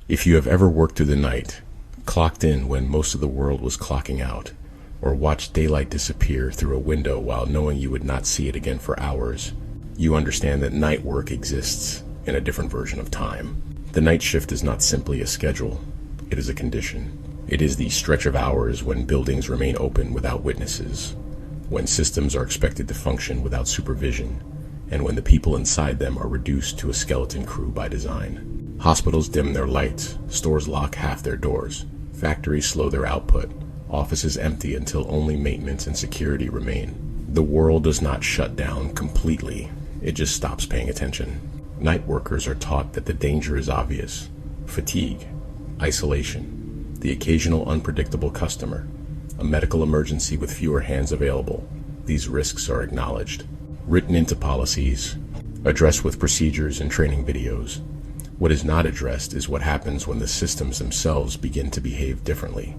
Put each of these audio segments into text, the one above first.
If you have ever worked through the night, clocked in when most of the world was clocking out, or watched daylight disappear through a window while knowing you would not see it again for hours, you understand that night work exists in a different version of time. The night shift is not simply a schedule, it is a condition. It is the stretch of hours when buildings remain open without witnesses, when systems are expected to function without supervision, and when the people inside them are reduced to a skeleton crew by design. Hospitals dim their lights, stores lock half their doors, factories slow their output, offices empty until only maintenance and security remain. The world does not shut down completely, it just stops paying attention. Night workers are taught that the danger is obvious: fatigue, isolation, the occasional unpredictable customer, a medical emergency with fewer hands available. These risks are acknowledged, written into policies, addressed with procedures and training videos. What is not addressed is what happens when the systems themselves begin to behave differently,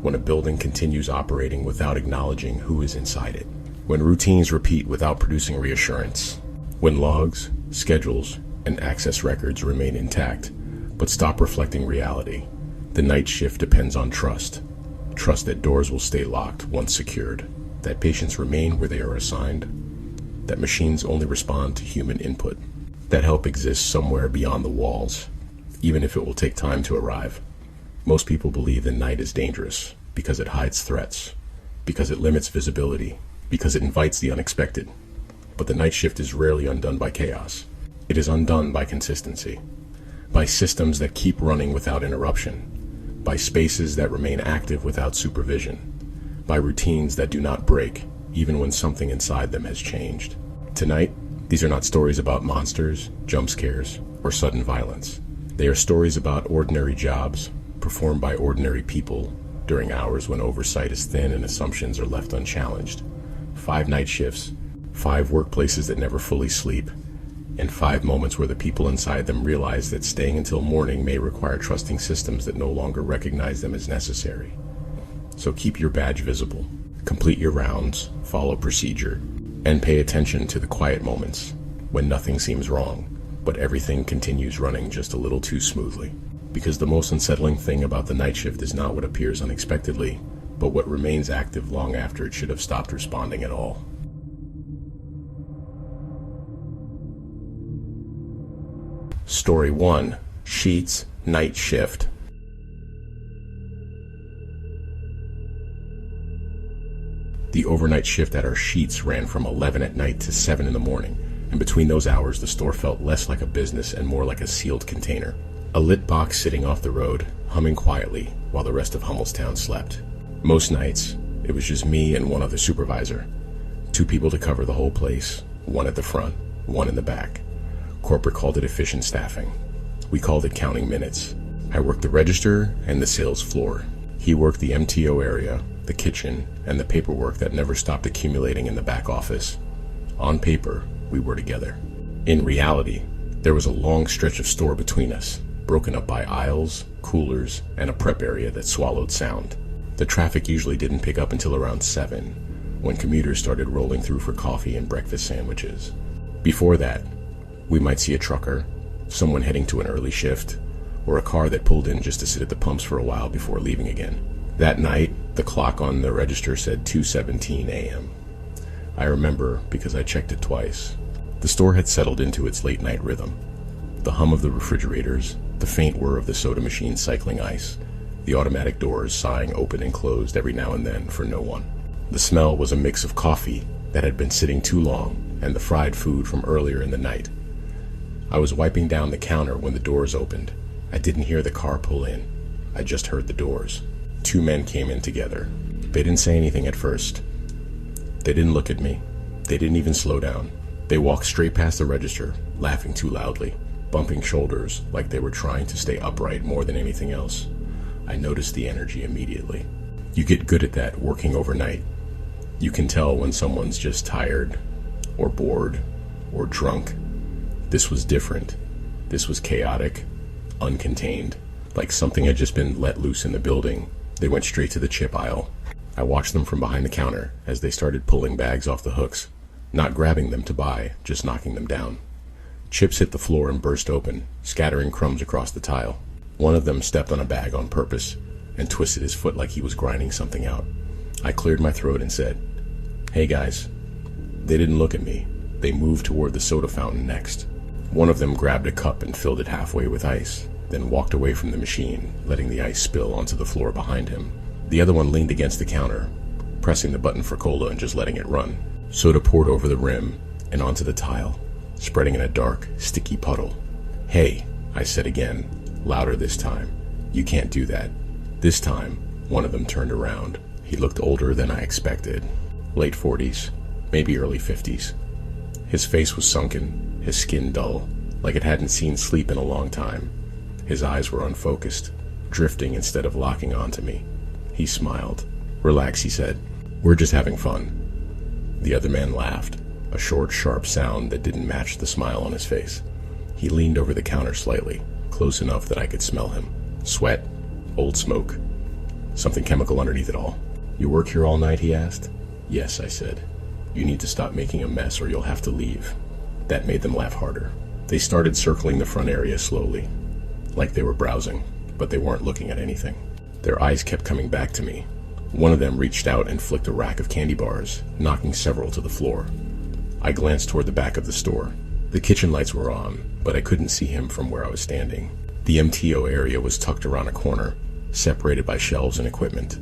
when a building continues operating without acknowledging who is inside it, when routines repeat without producing reassurance, when logs, schedules, and access records remain intact but stop reflecting reality. The night shift depends on trust. Trust that doors will stay locked once secured, that patients remain where they are assigned, that machines only respond to human input, that help exists somewhere beyond the walls, even if it will take time to arrive. Most people believe the night is dangerous because it hides threats, because it limits visibility, because it invites the unexpected. But the night shift is rarely undone by chaos. It is undone by consistency, by systems that keep running without interruption, by spaces that remain active without supervision, by routines that do not break even when something inside them has changed. Tonight, these are not stories about monsters, jump scares, or sudden violence. They are stories about ordinary jobs performed by ordinary people during hours when oversight is thin and assumptions are left unchallenged. 5 night shifts, 5 workplaces that never fully sleep, and 5 moments where the people inside them realize that staying until morning may require trusting systems that no longer recognize them as necessary. So keep your badge visible, complete your rounds, follow procedure, and pay attention to the quiet moments when nothing seems wrong, but everything continues running just a little too smoothly. Because the most unsettling thing about the night shift is not what appears unexpectedly, but what remains active long after it should have stopped responding at all. Story 1. Sheetz Night Shift. The overnight shift at our Sheetz ran from 11 at night to 7 in the morning, and between those hours the store felt less like a business and more like a sealed container. A lit box sitting off the road, humming quietly while the rest of Hummelstown slept. Most nights, it was just me and one other supervisor. 2 people to cover the whole place, 1 at the front, 1 in the back. Corporate called it efficient staffing. We called it counting minutes. I worked the register and the sales floor. He worked the MTO area, the kitchen, and the paperwork that never stopped accumulating in the back office. On paper, we were together. In reality, there was a long stretch of store between us, broken up by aisles, coolers, and a prep area that swallowed sound. The traffic usually didn't pick up until around 7, when commuters started rolling through for coffee and breakfast sandwiches. Before that, we might see a trucker, someone heading to an early shift, or a car that pulled in just to sit at the pumps for a while before leaving again. That night, the clock on the register said 2:17 a.m. I remember because I checked it twice. The store had settled into its late night rhythm. The hum of the refrigerators, the faint whir of the soda machine cycling ice, the automatic doors sighing open and closed every now and then for no one. The smell was a mix of coffee that had been sitting too long and the fried food from earlier in the night. I was wiping down the counter when the doors opened. I didn't hear the car pull in. I just heard the doors. 2 men came in together. They didn't say anything at first. They didn't look at me. They didn't even slow down. They walked straight past the register, laughing too loudly, bumping shoulders like they were trying to stay upright more than anything else. I noticed the energy immediately. You get good at that working overnight. You can tell when someone's just tired, or bored, or drunk. This was different. This was chaotic, uncontained, like something had just been let loose in the building. They went straight to the chip aisle. I watched them from behind the counter as they started pulling bags off the hooks, not grabbing them to buy, just knocking them down. Chips hit the floor and burst open, scattering crumbs across the tile. One of them stepped on a bag on purpose and twisted his foot like he was grinding something out. I cleared my throat and said, "Hey guys." They didn't look at me. They moved toward the soda fountain next. One of them grabbed a cup and filled it halfway with ice, then walked away from the machine, letting the ice spill onto the floor behind him. The other one leaned against the counter, pressing the button for cola and just letting it run. Soda poured over the rim and onto the tile, spreading in a dark, sticky puddle. "Hey," I said again, louder this time. "You can't do that." This time, one of them turned around. He looked older than I expected. Late 40s, maybe early 50s. His face was sunken, his skin dull, like it hadn't seen sleep in a long time. His eyes were unfocused, drifting instead of locking onto me. He smiled. "Relax," he said. "We're just having fun." The other man laughed, a short, sharp sound that didn't match the smile on his face. He leaned over the counter slightly, close enough that I could smell him. Sweat, old smoke, something chemical underneath it all. "You work here all night?" he asked. "Yes," I said. "You need to stop making a mess or you'll have to leave." That made them laugh harder. They started circling the front area slowly, like they were browsing, but they weren't looking at anything. Their eyes kept coming back to me. One of them reached out and flicked a rack of candy bars, knocking several to the floor. I glanced toward the back of the store. The kitchen lights were on, but I couldn't see him from where I was standing. The MTO area was tucked around a corner, separated by shelves and equipment.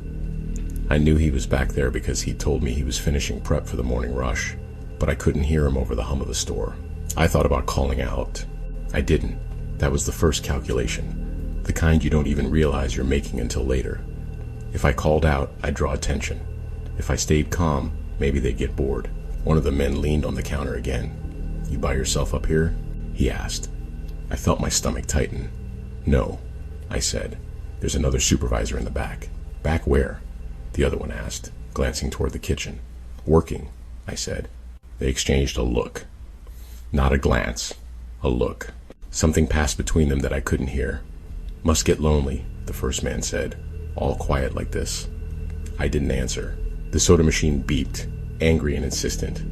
I knew he was back there because he told me he was finishing prep for the morning rush, but I couldn't hear him over the hum of the store. I thought about calling out. I didn't. That was the first calculation, the kind you don't even realize you're making until later. If I called out, I'd draw attention. If I stayed calm, maybe they'd get bored. One of the men leaned on the counter again. "You by yourself up here?" he asked. I felt my stomach tighten. "No," I said. "There's another supervisor in the back." "Back where?" the other one asked, glancing toward the kitchen. "Working," I said. They exchanged a look. Not a glance, a look. Something passed between them that I couldn't hear. "Must get lonely," the first man said, "all quiet like this." I didn't answer. The soda machine beeped, angry and insistent,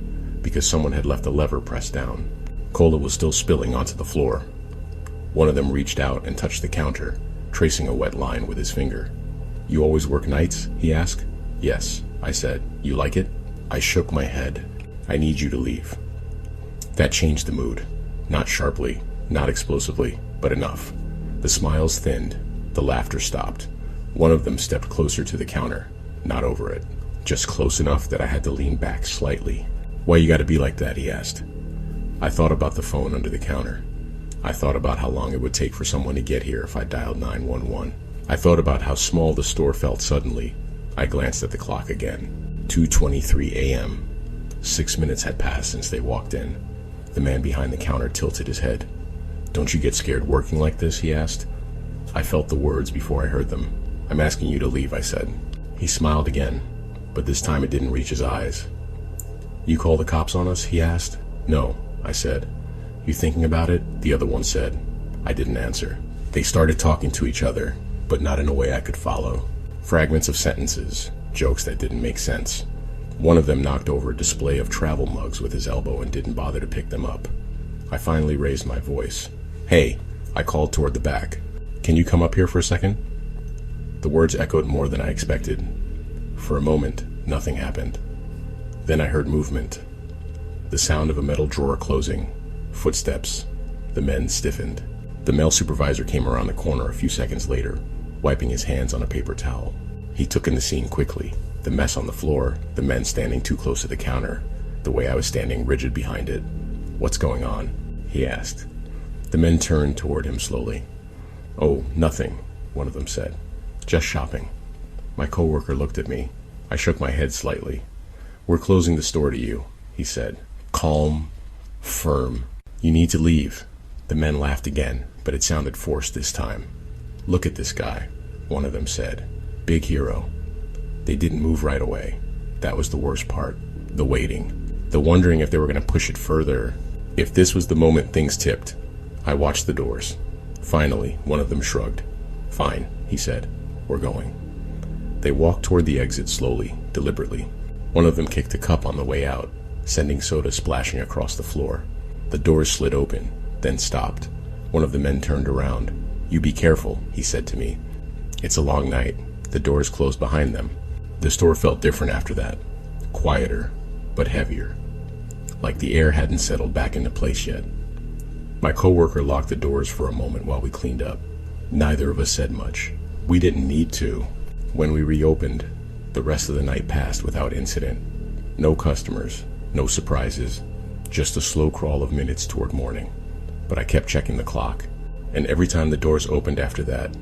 because someone had left a lever pressed down. Cola was still spilling onto the floor. One of them reached out and touched the counter, tracing a wet line with his finger. "You always work nights?" he asked. "Yes," I said. "You like it?" I shook my head. "I need you to leave." That changed the mood. Not sharply, not explosively, but enough. The smiles thinned. The laughter stopped. One of them stepped closer to the counter, not over it, just close enough that I had to lean back slightly. "Why you gotta be like that?" he asked. I thought about the phone under the counter. I thought about how long it would take for someone to get here if I dialed 911. I thought about how small the store felt suddenly. I glanced at the clock again. 2:23 a.m. 6 minutes had passed since they walked in. The man behind the counter tilted his head. "Don't you get scared working like this?" he asked. I felt the words before I heard them. "I'm asking you to leave," I said. He smiled again, but this time it didn't reach his eyes. "You call the cops on us?" he asked. "No," I said. "You thinking about it?" the other one said. I didn't answer. They started talking to each other, but not in a way I could follow. Fragments of sentences, jokes that didn't make sense. One of them knocked over a display of travel mugs with his elbow and didn't bother to pick them up. I finally raised my voice. "Hey," I called toward the back. "Can you come up here for a second?" The words echoed more than I expected. For a moment, nothing happened. Then I heard movement. The sound of a metal drawer closing. Footsteps. The men stiffened. The male supervisor came around the corner a few seconds later, wiping his hands on a paper towel. He took in the scene quickly. The mess on the floor, the men standing too close to the counter, the way I was standing rigid behind it. "What's going on?" he asked. The men turned toward him slowly. "Oh, nothing," one of them said. "Just shopping." My coworker looked at me. I shook my head slightly. "We're closing the store to you," he said. Calm, firm. "You need to leave." The men laughed again, but it sounded forced this time. "Look at this guy," one of them said. "Big hero." They didn't move right away. That was the worst part. The waiting. The wondering if they were going to push it further. If this was the moment things tipped. I watched the doors. Finally, one of them shrugged. "Fine," he said. "We're going." They walked toward the exit slowly, deliberately. One of them kicked a cup on the way out, sending soda splashing across the floor. The doors slid open, then stopped. One of the men turned around. "You be careful," he said to me. "It's a long night." The doors closed behind them. The store felt different after that. Quieter, but heavier. Like the air hadn't settled back into place yet. My coworker locked the doors for a moment while we cleaned up. Neither of us said much. We didn't need to. When we reopened, the rest of the night passed without incident. No customers, no surprises, just a slow crawl of minutes toward morning. But I kept checking the clock, and every time the doors opened after that,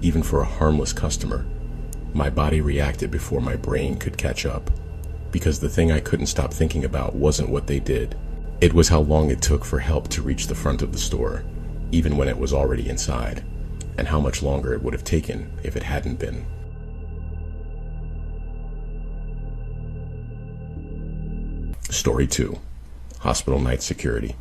even for a harmless customer, my body reacted before my brain could catch up. Because the thing I couldn't stop thinking about wasn't what they did. It was how long it took for help to reach the front of the store, even when it was already inside, and how much longer it would have taken if it hadn't been. Story 2. Hospital Night Security.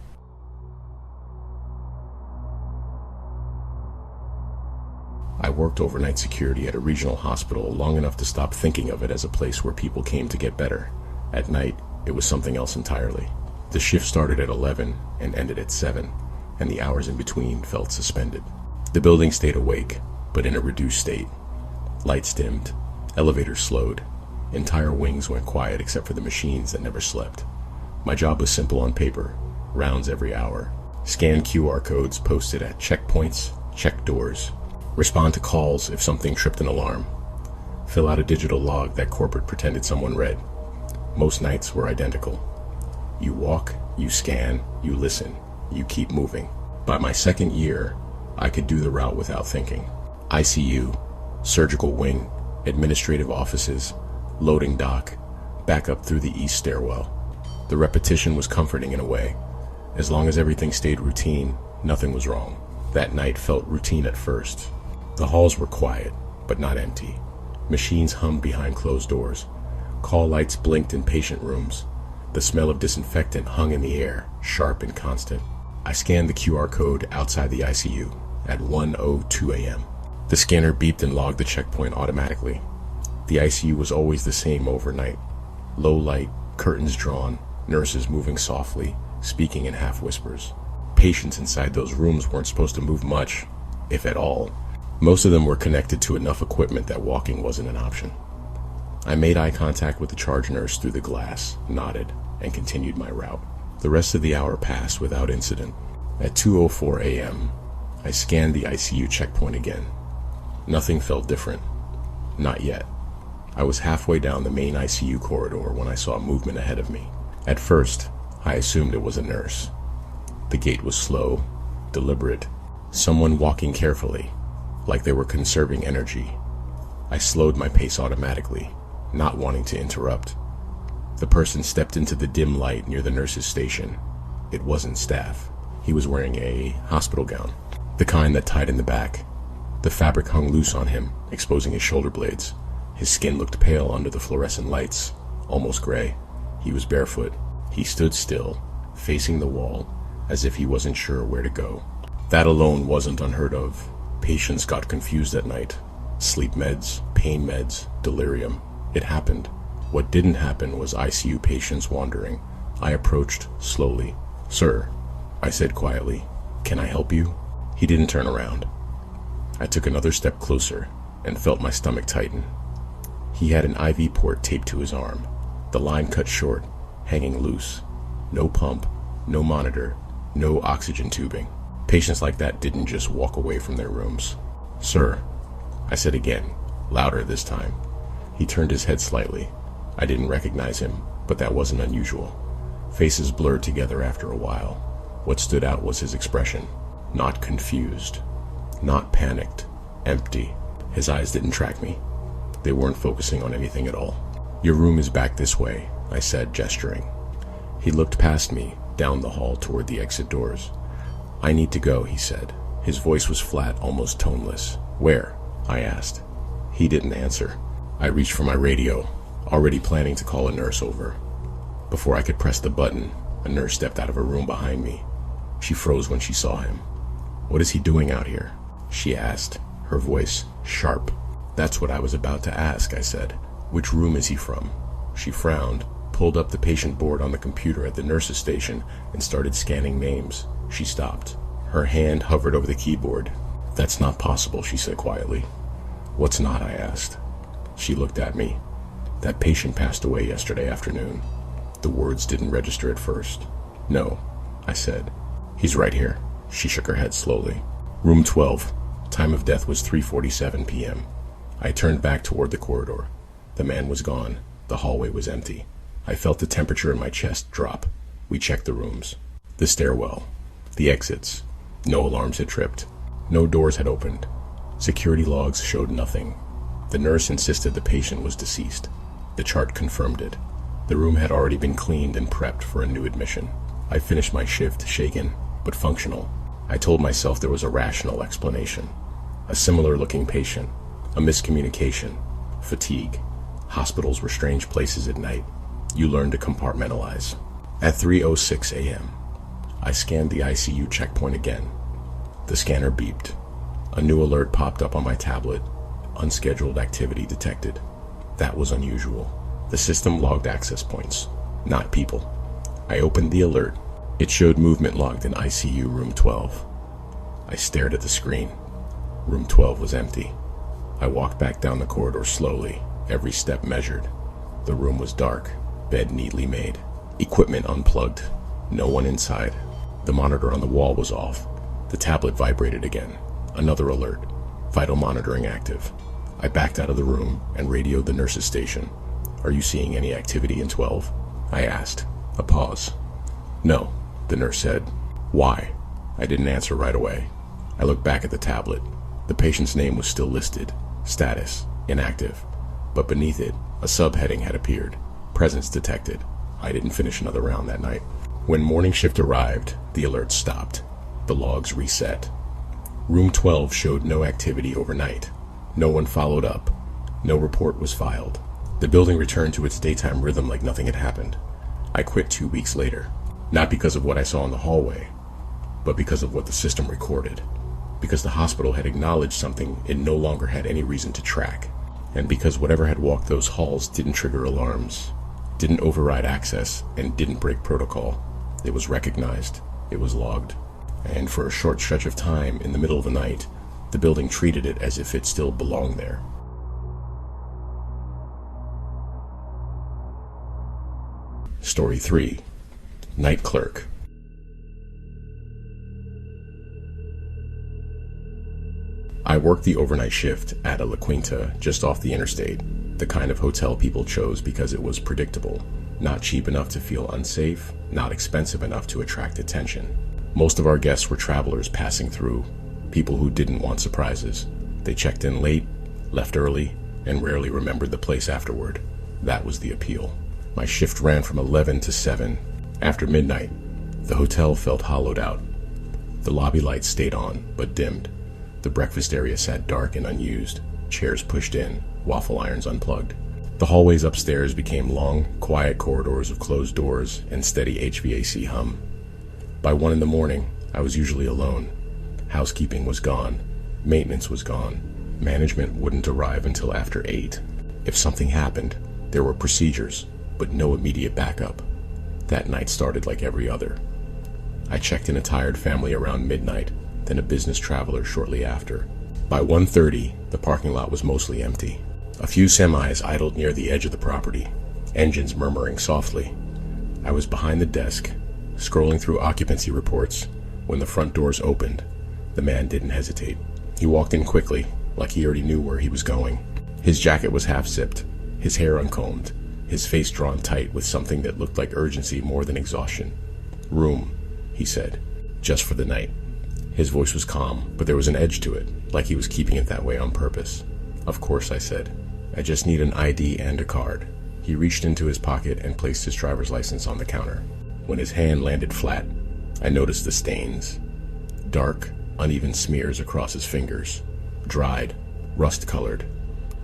I worked overnight security at a regional hospital long enough to stop thinking of it as a place where people came to get better. At night, it was something else entirely. The shift started at 11 and ended at 7, and the hours in between felt suspended. The building stayed awake, but in a reduced state. Lights dimmed, elevators slowed, entire wings went quiet except for the machines that never slept. My job was simple on paper: rounds every hour, scan QR codes posted at checkpoints, check doors, respond to calls if something tripped an alarm, fill out a digital log that corporate pretended someone read. Most nights were identical. You walk, you scan, you listen, you keep moving. By my second year, I could do the route without thinking. ICU, surgical wing, administrative offices, loading dock, back up through the east stairwell. The repetition was comforting in a way. As long as everything stayed routine, nothing was wrong. That night felt routine at first. The halls were quiet, but not empty. Machines hummed behind closed doors. Call lights blinked in patient rooms. The smell of disinfectant hung in the air, sharp and constant. I scanned the QR code outside the ICU at 1:02 a.m. The scanner beeped and logged the checkpoint automatically. The ICU was always the same overnight. Low light, curtains drawn, nurses moving softly, speaking in half whispers. Patients inside those rooms weren't supposed to move much, if at all. Most of them were connected to enough equipment that walking wasn't an option. I made eye contact with the charge nurse through the glass, nodded, and continued my route. The rest of the hour passed without incident. At 2:04 a.m., I scanned the ICU checkpoint again. Nothing felt different. Not yet. I was halfway down the main ICU corridor when I saw movement ahead of me. At first, I assumed it was a nurse. The gait was slow, deliberate, someone walking carefully, like they were conserving energy. I slowed my pace automatically, not wanting to interrupt. The person stepped into the dim light near the nurse's station. It wasn't staff. He was wearing a hospital gown, the kind that tied in the back. The fabric hung loose on him, exposing his shoulder blades. His skin looked pale under the fluorescent lights, almost gray. He was barefoot. He stood still, facing the wall, as if he wasn't sure where to go. That alone wasn't unheard of. Patients got confused at night. Sleep meds, pain meds, delirium. It happened. What didn't happen was ICU patients wandering. I approached slowly. "Sir," I said quietly, "can I help you?" He didn't turn around. I took another step closer and felt my stomach tighten. He had an IV port taped to his arm, the line cut short, hanging loose. No pump, no monitor, no oxygen tubing. Patients like that didn't just walk away from their rooms. "Sir," I said again, louder this time. He turned his head slightly. I didn't recognize him, but that wasn't unusual. Faces blurred together after a while. What stood out was his expression. Not confused, not panicked, empty. His eyes didn't track me. They weren't focusing on anything at all. "Your room is back this way," I said, gesturing. He looked past me, down the hall toward the exit doors. "I need to go," he said. His voice was flat, almost toneless. "Where?" I asked. He didn't answer. I reached for my radio, already planning to call a nurse over. Before I could press the button, a nurse stepped out of a room behind me. She froze when she saw him. "What is he doing out here?" she asked, her voice sharp. "That's what I was about to ask," I said. "Which room is he from?" She frowned, pulled up the patient board on the computer at the nurse's station, and started scanning names. She stopped. Her hand hovered over the keyboard. That's not possible, she said quietly. What's not? I asked. She looked at me. That patient passed away yesterday afternoon. The words didn't register at first. No, I said. He's right here. She shook her head slowly. Room 12. Time of death was 3:47 p.m. I turned back toward the corridor. The man was gone. The hallway was empty. I felt the temperature in my chest drop. We checked the rooms. The stairwell. The exits. No alarms had tripped. No doors had opened. Security logs showed nothing. The nurse insisted the patient was deceased. The chart confirmed it. The room had already been cleaned and prepped for a new admission. I finished my shift, shaken, but functional. I told myself there was a rational explanation. A similar-looking patient. A miscommunication. Fatigue. Hospitals were strange places at night. You learn to compartmentalize. At 3:06 a.m., I scanned the ICU checkpoint again. The scanner beeped. A new alert popped up on my tablet. Unscheduled activity detected. That was unusual. The system logged access points, not people. I opened the alert. It showed movement logged in ICU room 12. I stared at the screen. Room 12 was empty. I walked back down the corridor slowly, every step measured. The room was dark, bed neatly made, equipment unplugged, no one inside. The monitor on the wall was off. The tablet vibrated again. Another alert. Vital monitoring active. I backed out of the room and radioed the nurse's station. Are you seeing any activity in 12? I asked. A pause. No, the nurse said. Why? I didn't answer right away. I looked back at the tablet. The patient's name was still listed. Status, inactive. But beneath it, a subheading had appeared. Presence detected. I didn't finish another round that night. When morning shift arrived, the alert stopped. The logs reset. Room 12 showed no activity overnight. No one followed up. No report was filed. The building returned to its daytime rhythm like nothing had happened. I quit 2 weeks later. Not because of what I saw in the hallway, but because of what the system recorded. Because the hospital had acknowledged something it no longer had any reason to track. And because whatever had walked those halls didn't trigger alarms, didn't override access, and didn't break protocol. It was recognized. It was logged. And for a short stretch of time in the middle of the night, the building treated it as if it still belonged there. Story 3. Night Clerk. I worked the overnight shift at a La Quinta just off the interstate, the kind of hotel people chose because it was predictable, not cheap enough to feel unsafe, not expensive enough to attract attention. Most of our guests were travelers passing through, people who didn't want surprises. They checked in late, left early, and rarely remembered the place afterward. That was the appeal. My shift ran from 11 to 7. After midnight, the hotel felt hollowed out. The lobby lights stayed on, but dimmed. The breakfast area sat dark and unused, chairs pushed in, waffle irons unplugged. The hallways upstairs became long, quiet corridors of closed doors and steady HVAC hum. By 1 in the morning, I was usually alone. Housekeeping was gone. Maintenance was gone. Management wouldn't arrive until after 8. If something happened, there were procedures, but no immediate backup. That night started like every other. I checked in a tired family around midnight, then a business traveler shortly after. By 1:30, the parking lot was mostly empty. A few semis idled near the edge of the property, engines murmuring softly. I was behind the desk, scrolling through occupancy reports, when the front doors opened. The man didn't hesitate. He walked in quickly, like he already knew where he was going. His jacket was half-zipped, his hair uncombed, his face drawn tight with something that looked like urgency more than exhaustion. "Room," he said, "just for the night." His voice was calm, but there was an edge to it, like he was keeping it that way on purpose. "Of course," I said. "I just need an ID and a card." He reached into his pocket and placed his driver's license on the counter. When his hand landed flat, I noticed the stains. Dark, uneven smears across his fingers. Dried, rust-colored.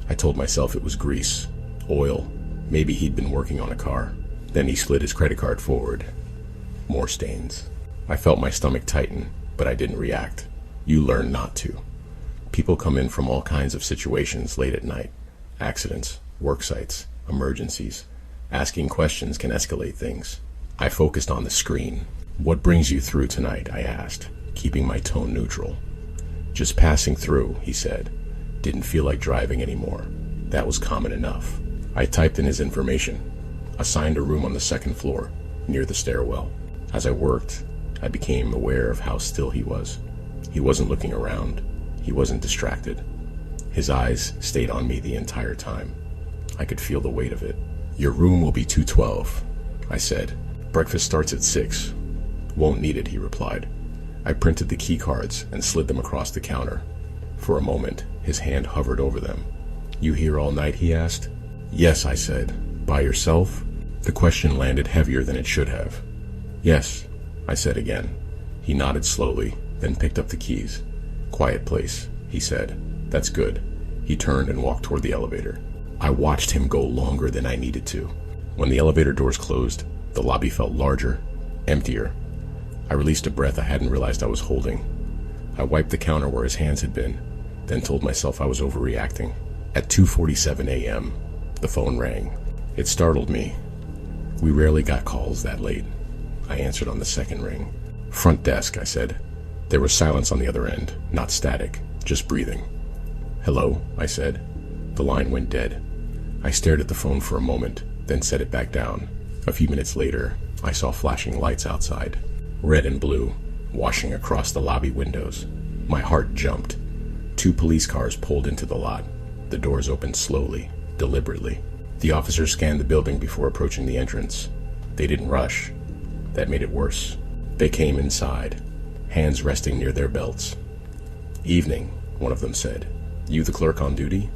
I told myself it was grease, oil. Maybe he'd been working on a car. Then he slid his credit card forward. More stains. I felt my stomach tighten, but I didn't react. You learn not to. People come in from all kinds of situations late at night. Accidents, work sites, emergencies. Asking questions can escalate things. I focused on the screen. "What brings you through tonight?" I asked, keeping my tone neutral. Just passing through, he said. Didn't feel like driving anymore. That was common enough. I typed in his information. Assigned a room on the second floor, near the stairwell. As I worked, I became aware of how still he was. He wasn't looking around. He wasn't distracted. His eyes stayed on me the entire time. I could feel the weight of it. Your room will be 212, I said. Breakfast starts at 6. Won't need it, he replied. I printed the key cards and slid them across the counter. For a moment, his hand hovered over them. You here all night, he asked. Yes, I said. By yourself? The question landed heavier than it should have. Yes, I said again. He nodded slowly, then picked up the keys. Quiet place, he said. That's good. He turned and walked toward the elevator. I watched him go longer than I needed to. When the elevator doors closed, the lobby felt larger, emptier. I released a breath I hadn't realized I was holding. I wiped the counter where his hands had been, then told myself I was overreacting. At 2:47 a.m., the phone rang. It startled me. We rarely got calls that late. I answered on the second ring. Front desk, I said. There was silence on the other end, not static, just breathing. Hello, I said. The line went dead. I stared at the phone for a moment, then set it back down. A few minutes later, I saw flashing lights outside, red and blue, washing across the lobby windows. My heart jumped. 2 police cars pulled into the lot. The doors opened slowly, deliberately. The officers scanned the building before approaching the entrance. They didn't rush. That made it worse. They came inside, hands resting near their belts. Evening, one of them said. You the clerk on duty?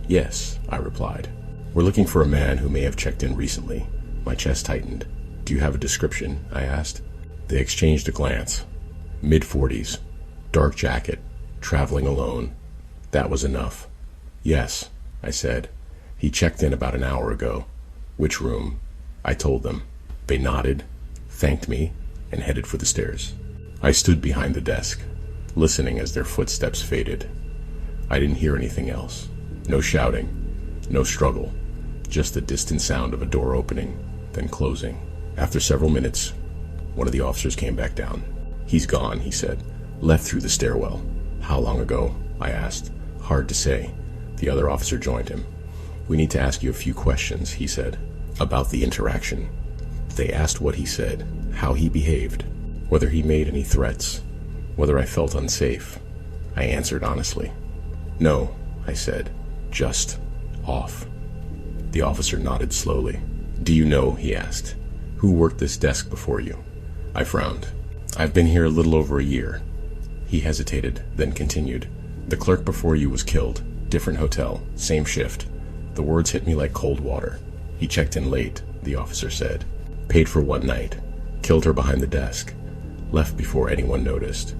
Yes, I replied. We're looking for a man who may have checked in recently. My chest tightened. Do you have a description? I asked. They exchanged a glance. Mid-40s, dark jacket, traveling alone. That was enough. Yes, I said. He checked in about an hour ago. Which room? I told them. They nodded, thanked me, and headed for the stairs. I stood behind the desk, listening as their footsteps faded. I didn't hear anything else. No shouting, no struggle, just the distant sound of a door opening, then closing. After several minutes, one of the officers came back down. He's gone, he said. Left through the stairwell. How long ago? I asked. Hard to say. The other officer joined him. We need to ask you a few questions, he said, about the interaction. They asked what he said, how he behaved, whether he made any threats, whether I felt unsafe. I answered honestly. No, I said, just off. The officer nodded slowly. Do you know, he asked, who worked this desk before you? I frowned. I've been here a little over a year. He hesitated, then continued. The clerk before you was killed. Different hotel, same shift. The words hit me like cold water. He checked in late, the officer said. Paid for one night. Killed her behind the desk. Left before anyone noticed.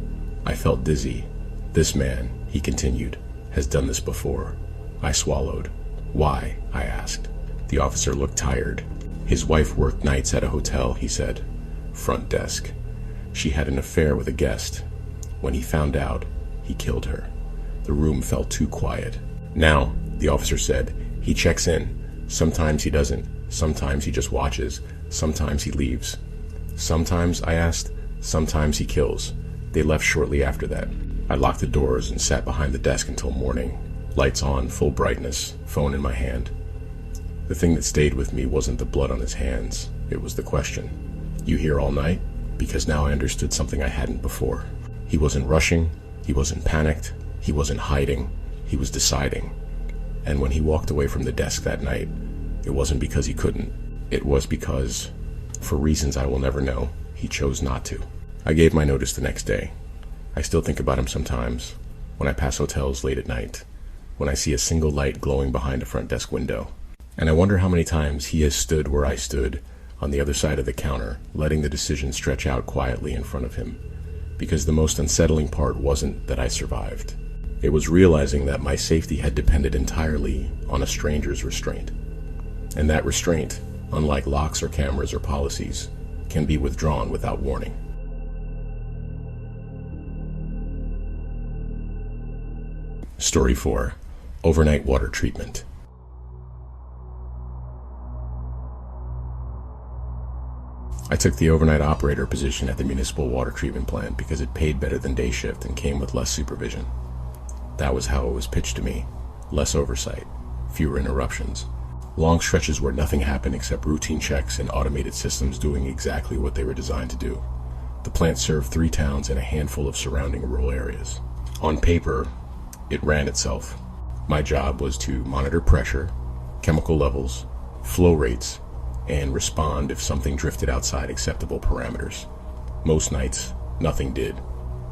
I felt dizzy. This man, he continued, has done this before. I swallowed. Why? I asked. The officer looked tired. His wife worked nights at a hotel, he said. Front desk. She had an affair with a guest. When he found out, he killed her. The room felt too quiet. Now, the officer said, he checks in. Sometimes he doesn't. Sometimes he just watches. Sometimes he leaves. Sometimes, I asked, sometimes he kills. They left shortly after that. I locked the doors and sat behind the desk until morning. Lights on, full brightness, phone in my hand. The thing that stayed with me wasn't the blood on his hands. It was the question. You here all night? Because now I understood something I hadn't before. He wasn't rushing. He wasn't panicked. He wasn't hiding. He was deciding. And when he walked away from the desk that night, it wasn't because he couldn't. It was because, for reasons I will never know, he chose not to. I gave my notice the next day. I still think about him sometimes, when I pass hotels late at night, when I see a single light glowing behind a front desk window. And I wonder how many times he has stood where I stood, on the other side of the counter, letting the decision stretch out quietly in front of him. Because the most unsettling part wasn't that I survived. It was realizing that my safety had depended entirely on a stranger's restraint. And that restraint, unlike locks or cameras or policies, can be withdrawn without warning. Story 4. Overnight water treatment. I took the overnight operator position at the municipal water treatment plant because it paid better than day shift and came with less supervision. that was how it was pitched to me. Less oversight, fewer interruptions. Long stretches where nothing happened except routine checks and automated systems doing exactly what they were designed to do. The plant served 3 towns and a handful of surrounding rural areas. On paper, it ran itself. My job was to monitor pressure, chemical levels, flow rates, and respond if something drifted outside acceptable parameters. Most nights, nothing did.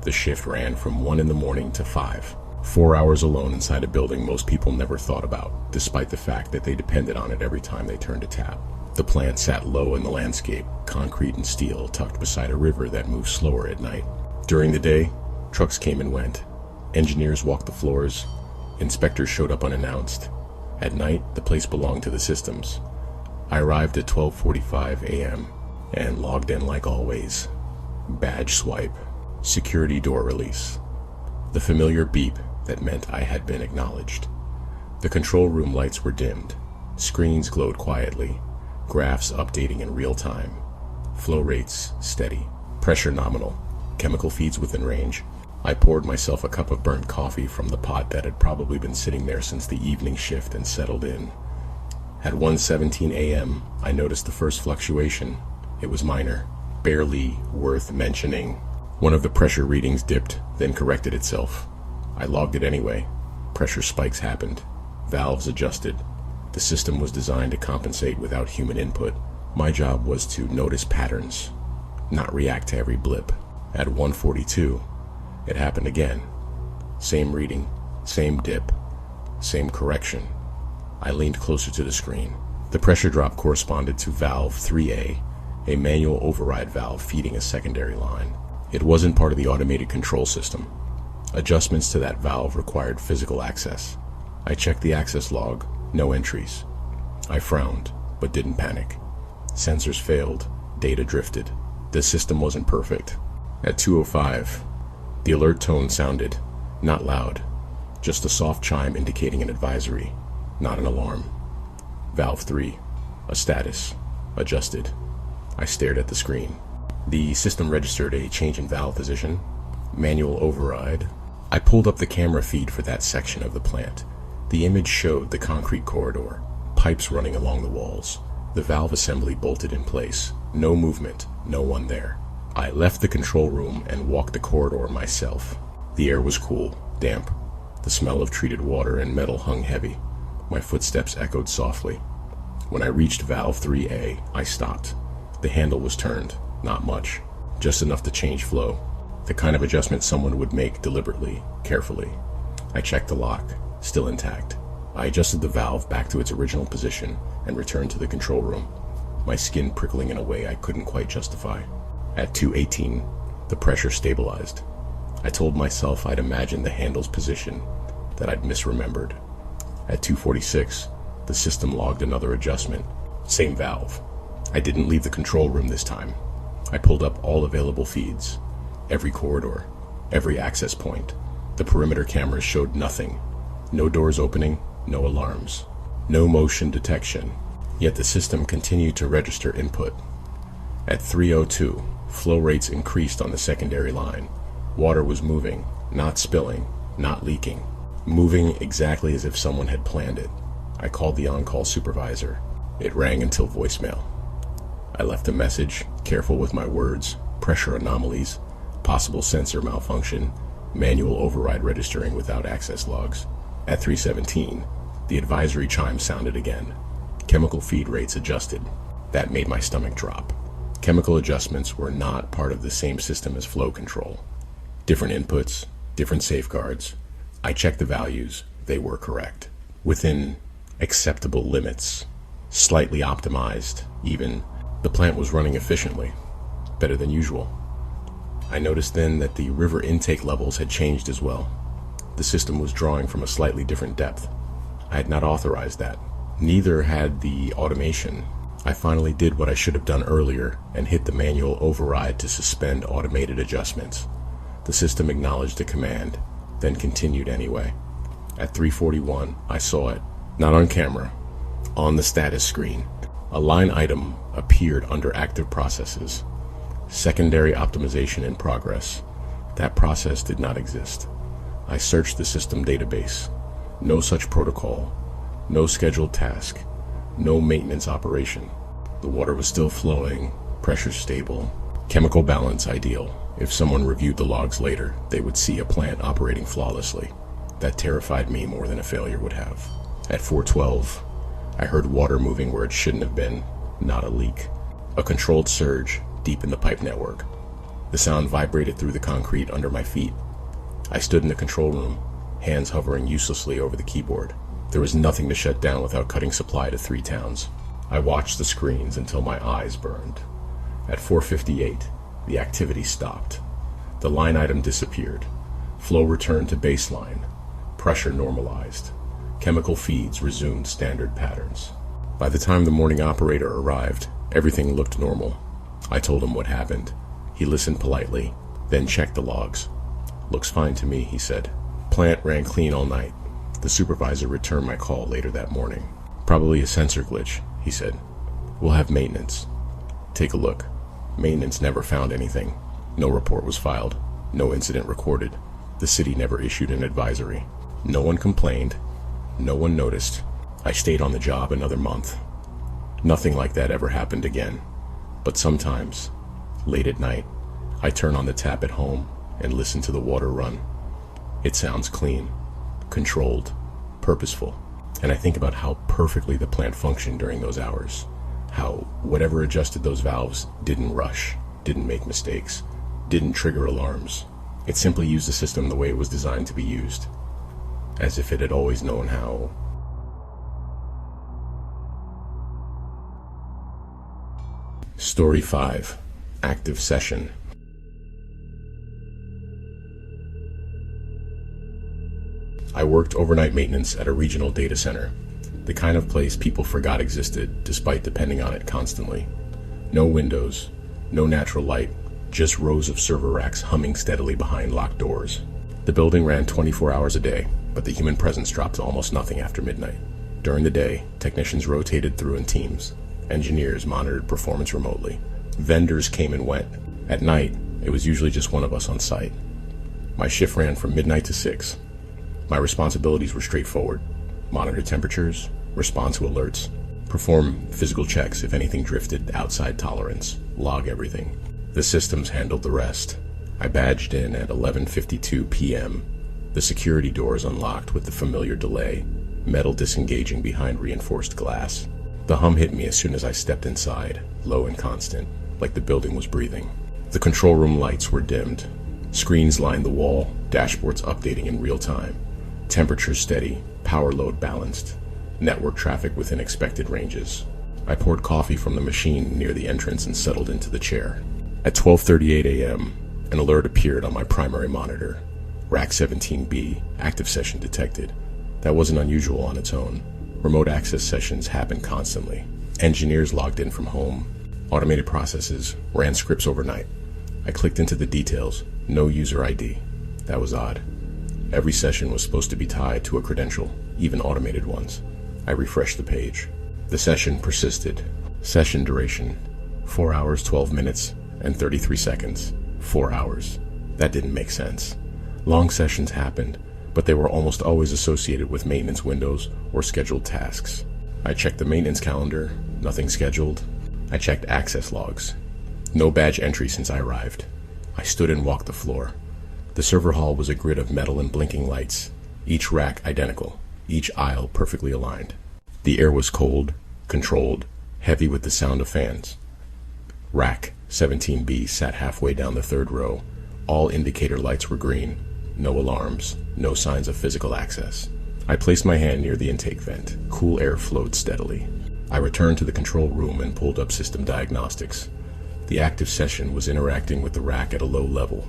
The shift ran from 1 in the morning to 5. 4 hours alone inside a building most people never thought about, despite the fact that they depended on it every time they turned a tap. The plant sat low in the landscape, concrete and steel tucked beside a river that moved slower at night. During the day, trucks came and went. Engineers walked the floors. Inspectors showed up unannounced. At night, the place belonged to the systems. I arrived at 12:45 a.m. and logged in like always. Badge swipe. Security door release. The familiar beep that meant I had been acknowledged. The control room lights were dimmed. Screens glowed quietly. Graphs updating in real time. Flow rates steady. Pressure nominal. Chemical feeds within range. I poured myself a cup of burnt coffee from the pot that had probably been sitting there since the evening shift and settled in. At 1:17 a.m., I noticed the first fluctuation. It was minor, barely worth mentioning. One of the pressure readings dipped, then corrected itself. I logged it anyway. Pressure spikes happened. Valves adjusted. The system was designed to compensate without human input. My job was to notice patterns, not react to every blip. At 1:42, it happened again. Same reading, same dip, same correction. I leaned closer to the screen. The pressure drop corresponded to valve 3A, a manual override valve feeding a secondary line. It wasn't part of the automated control system. Adjustments to that valve required physical access. I checked the access log, no entries. I frowned, but didn't panic. Sensors failed, data drifted. The system wasn't perfect. At 2:05, the alert tone sounded, not loud, just a soft chime indicating an advisory, not an alarm. Valve 3, a status, adjusted. I stared at the screen. The system registered a change in valve position, manual override. I pulled up the camera feed for that section of the plant. The image showed the concrete corridor, pipes running along the walls. The valve assembly bolted in place. No movement, no one there. I left the control room and walked the corridor myself. The air was cool, damp. The smell of treated water and metal hung heavy. My footsteps echoed softly. When I reached valve 3A, I stopped. The handle was turned. Not much, just enough to change flow. The kind of adjustment someone would make deliberately, carefully. I checked the lock, still intact. I adjusted the valve back to its original position and returned to the control room, my skin prickling in a way I couldn't quite justify. At 2:18, the pressure stabilized. I told myself I'd imagined the handle's position, that I'd misremembered. At 2:46, the system logged another adjustment. Same valve. I didn't leave the control room this time. I pulled up all available feeds, every corridor, every access point. The perimeter cameras showed nothing. No doors opening, no alarms, no motion detection. Yet the system continued to register input. At 3:02, flow rates increased on the secondary line. Water was moving, not spilling, not leaking. Moving exactly as if someone had planned it. I called the on-call supervisor. It rang until voicemail. I left a message, careful with my words, pressure anomalies, possible sensor malfunction, manual override registering without access logs. At 3:17, the advisory chime sounded again. Chemical feed rates adjusted. That made my stomach drop. Chemical adjustments were not part of the same system as flow control. Different inputs, different safeguards. I checked the values. They were correct. Within acceptable limits. Slightly optimized, even. The plant was running efficiently, better than usual. I noticed then that the river intake levels had changed as well. The system was drawing from a slightly different depth. I had not authorized that. Neither had the automation. I finally did what I should have done earlier and hit the manual override to suspend automated adjustments. The system acknowledged the command, then continued anyway. At 3:41, I saw it, not on camera, on the status screen. A line item appeared under active processes. Secondary optimization in progress. That process did not exist. I searched the system database. No such protocol. No scheduled task. No maintenance operation. The water was still flowing, pressure stable, chemical balance ideal. If someone reviewed the logs later, they would see a plant operating flawlessly. That terrified me more than a failure would have. At 4:12, I heard water moving where it shouldn't have been, not a leak. A controlled surge deep in the pipe network. The sound vibrated through the concrete under my feet. I stood in the control room, hands hovering uselessly over the keyboard. There was nothing to shut down without cutting supply to 3 towns. I watched the screens until my eyes burned. At 4:58, the activity stopped. The line item disappeared. Flow returned to baseline. Pressure normalized. Chemical feeds resumed standard patterns. By the time the morning operator arrived, everything looked normal. I told him what happened. He listened politely, then checked the logs. "Looks fine to me," he said. "Plant ran clean all night." The supervisor returned my call later that morning. "Probably a sensor glitch," he said. "We'll have maintenance." "Take a look." Maintenance never found anything. No report was filed. No incident recorded. The city never issued an advisory. No one complained. No one noticed. I stayed on the job another month. Nothing like that ever happened again. But sometimes, late at night, I turn on the tap at home and listen to the water run. It sounds clean, controlled, purposeful, and I think about how perfectly the plant functioned during those hours. How whatever adjusted those valves didn't rush, didn't make mistakes, didn't trigger alarms. It simply used the system the way it was designed to be used, as if it had always known how. Story 5. Active Session. I worked overnight maintenance at a regional data center, the kind of place people forgot existed despite depending on it constantly. No windows, no natural light, just rows of server racks humming steadily behind locked doors. The building ran 24 hours a day, but the human presence dropped to almost nothing after midnight. During the day, technicians rotated through in teams. Engineers monitored performance remotely. Vendors came and went. At night, it was usually just one of us on site. My shift ran from midnight to 6. My responsibilities were straightforward. Monitor temperatures, respond to alerts, perform physical checks if anything drifted outside tolerance, log everything. The systems handled the rest. I badged in at 11:52 p.m. The security doors unlocked with the familiar delay, metal disengaging behind reinforced glass. The hum hit me as soon as I stepped inside, low and constant, like the building was breathing. The control room lights were dimmed. Screens lined the wall, dashboards updating in real time. Temperature steady, power load balanced. Network traffic within expected ranges. I poured coffee from the machine near the entrance and settled into the chair. At 12:38 a.m., an alert appeared on my primary monitor. Rack 17B, active session detected. That wasn't unusual on its own. Remote access sessions happen constantly. Engineers logged in from home. Automated processes ran scripts overnight. I clicked into the details. No user ID. That was odd. Every session was supposed to be tied to a credential, even automated ones. I refreshed the page. The session persisted. Session duration: 4 hours, 12 minutes, and 33 seconds. 4 hours. That didn't make sense. Long sessions happened, but they were almost always associated with maintenance windows or scheduled tasks. I checked the maintenance calendar. Nothing scheduled. I checked access logs. No badge entry since I arrived. I stood and walked the floor. The server hall was a grid of metal and blinking lights, each rack identical, each aisle perfectly aligned. The air was cold, controlled, heavy with the sound of fans. Rack 17B sat halfway down the third row. All indicator lights were green. No alarms, no signs of physical access. I placed my hand near the intake vent. Cool air flowed steadily. I returned to the control room and pulled up system diagnostics. The active session was interacting with the rack at a low level,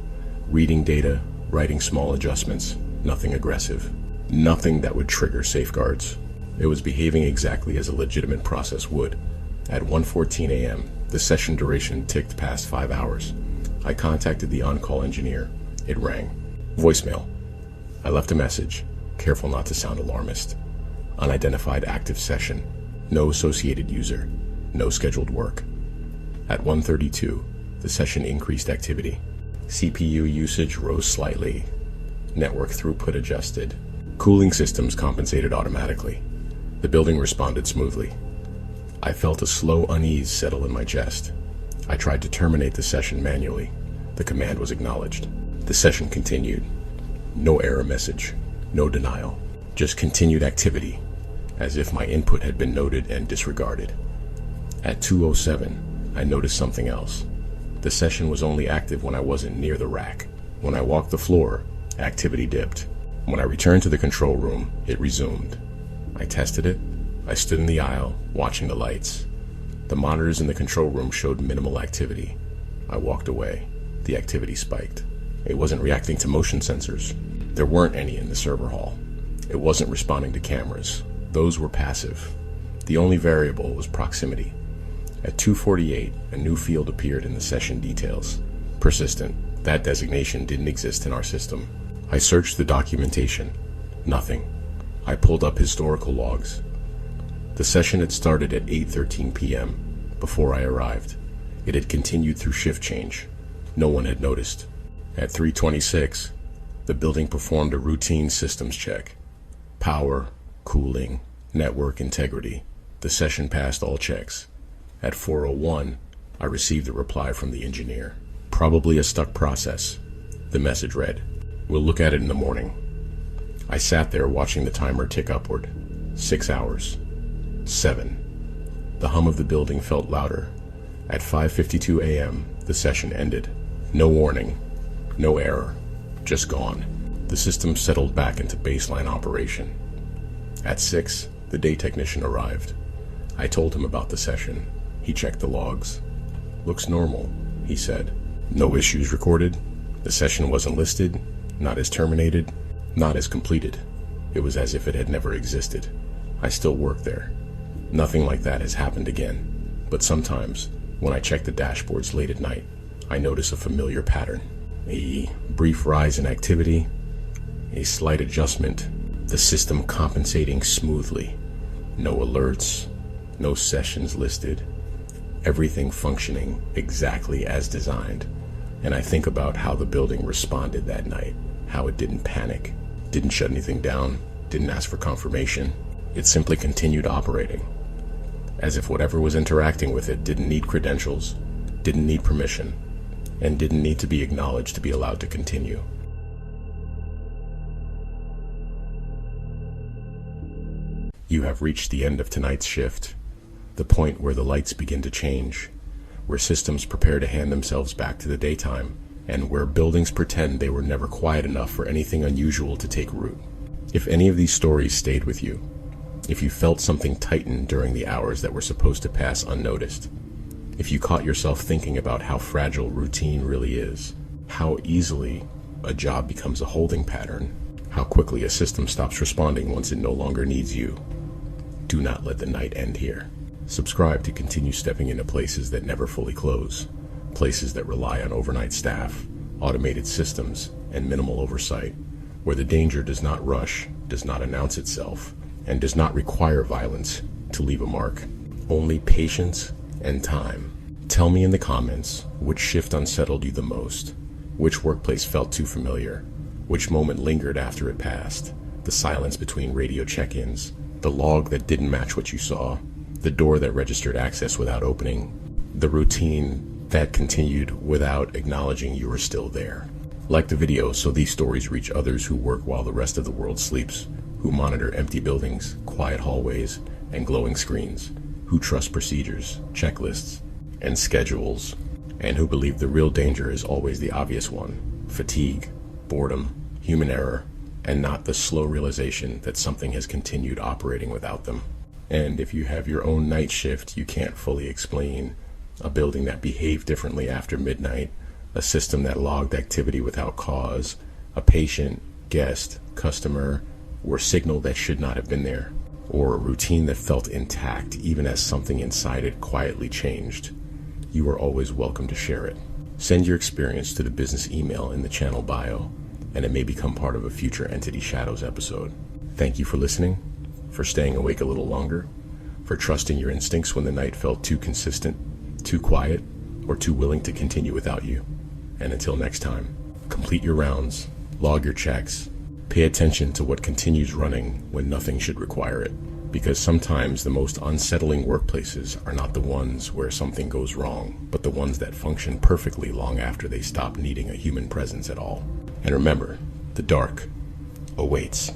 reading data, writing small adjustments, nothing aggressive, nothing that would trigger safeguards. It was behaving exactly as a legitimate process would. At 1:14 a.m., the session duration ticked past 5 hours. I contacted the on-call engineer. It rang. Voicemail. I left a message, careful not to sound alarmist. Unidentified active session. No associated user. No scheduled work. At 1:32, the session increased activity. CPU usage rose slightly. network throughput adjusted. Cooling systems compensated automatically. The building responded smoothly. I felt a slow unease settle in my chest. I tried to terminate the session manually. The command was acknowledged. The session continued. No error message, no denial, just continued activity, as if my input had been noted and disregarded. At 2:07, I noticed something else. The session was only active when I wasn't near the rack. When I walked the floor, activity dipped. When I returned to the control room, it resumed. I tested it. I stood in the aisle, watching the lights. The monitors in the control room showed minimal activity. I walked away. The activity spiked. It wasn't reacting to motion sensors. There weren't any in the server hall. It wasn't responding to cameras. Those were passive. The only variable was proximity. At 2:48, a new field appeared in the session details. Persistent. That designation didn't exist in our system. I searched the documentation. Nothing. I pulled up historical logs. The session had started at 8:13 p.m. before I arrived. It had continued through shift change. No one had noticed. At 3:26, the building performed a routine systems check. Power, cooling, network integrity. The session passed all checks. At 4:01, I received a reply from the engineer. Probably a stuck process. The message read, "We'll look at it in the morning." I sat there watching the timer tick upward. 6 hours. 7. The hum of the building felt louder. At 5:52 a.m., the session ended. No warning. No error. Just gone. The system settled back into baseline operation. At 6, the day technician arrived. I told him about the session. He checked the logs. "Looks normal," he said. "No issues recorded. The session wasn't listed, not as terminated, not as completed. It was as if it had never existed. I still work there. Nothing like that has happened again. But sometimes, when I check the dashboards late at night, I notice a familiar pattern. A brief rise in activity, a slight adjustment, the system compensating smoothly. No alerts, no sessions listed. Everything functioning exactly as designed. And I think about how the building responded that night, how it didn't panic, didn't shut anything down, didn't ask for confirmation. It simply continued operating, as if whatever was interacting with it didn't need credentials, didn't need permission, and didn't need to be acknowledged to be allowed to continue. You have reached the end of tonight's shift, the point where the lights begin to change, where systems prepare to hand themselves back to the daytime, and where buildings pretend they were never quiet enough for anything unusual to take root. If any of these stories stayed with you, if you felt something tighten during the hours that were supposed to pass unnoticed, if you caught yourself thinking about how fragile routine really is, how easily a job becomes a holding pattern, how quickly a system stops responding once it no longer needs you, do not let the night end here. Subscribe to continue stepping into places that never fully close, places that rely on overnight staff, automated systems, and minimal oversight, where the danger does not rush, does not announce itself, and does not require violence to leave a mark. Only patience and time. Tell me in the comments which shift unsettled you the most, which workplace felt too familiar, which moment lingered after it passed, the silence between radio check-ins, the log that didn't match what you saw, the door that registered access without opening, the routine that continued without acknowledging you were still there. Like the video so these stories reach others who work while the rest of the world sleeps, who monitor empty buildings, quiet hallways, and glowing screens, who trust procedures, checklists, and schedules, and who believe the real danger is always the obvious one: fatigue, boredom, human error, and not the slow realization that something has continued operating without them. And if you have your own night shift you can't fully explain, a building that behaved differently after midnight, a system that logged activity without cause, a patient, guest, customer, or signal that should not have been there, or a routine that felt intact even as something inside it quietly changed, you are always welcome to share it. Send your experience to the business email in the channel bio, and it may become part of a future Entity Shadows episode. Thank you for listening, for staying awake a little longer, for trusting your instincts when the night felt too consistent, too quiet, or too willing to continue without you. And until next time, complete your rounds, Log your checks. Pay attention to what continues running when nothing should require it. Because sometimes the most unsettling workplaces are not the ones where something goes wrong, but the ones that function perfectly long after they stop needing a human presence at all. And remember, the dark awaits.